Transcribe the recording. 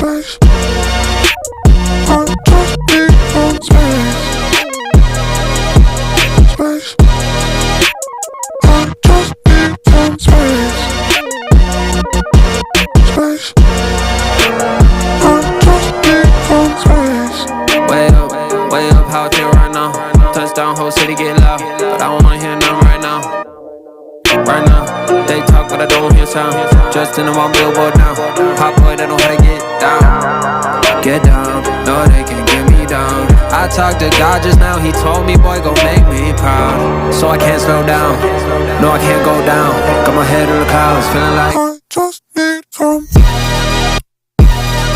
space. I just need some space. Space. I just need some space. Space. I just need some space. Way up, how I feel right now. Touchdown, whole city get loud, but I don't wanna hear nothing right now. Right now, they talk but I don't hear sound. Just in the one billboard now. Hot boy, they know how to get down. Get down, no they can't get me down. I talked to God just now, he told me boy gon' make me proud. So I can't slow down, no I can't go down. Got my head in the clouds, feeling like I just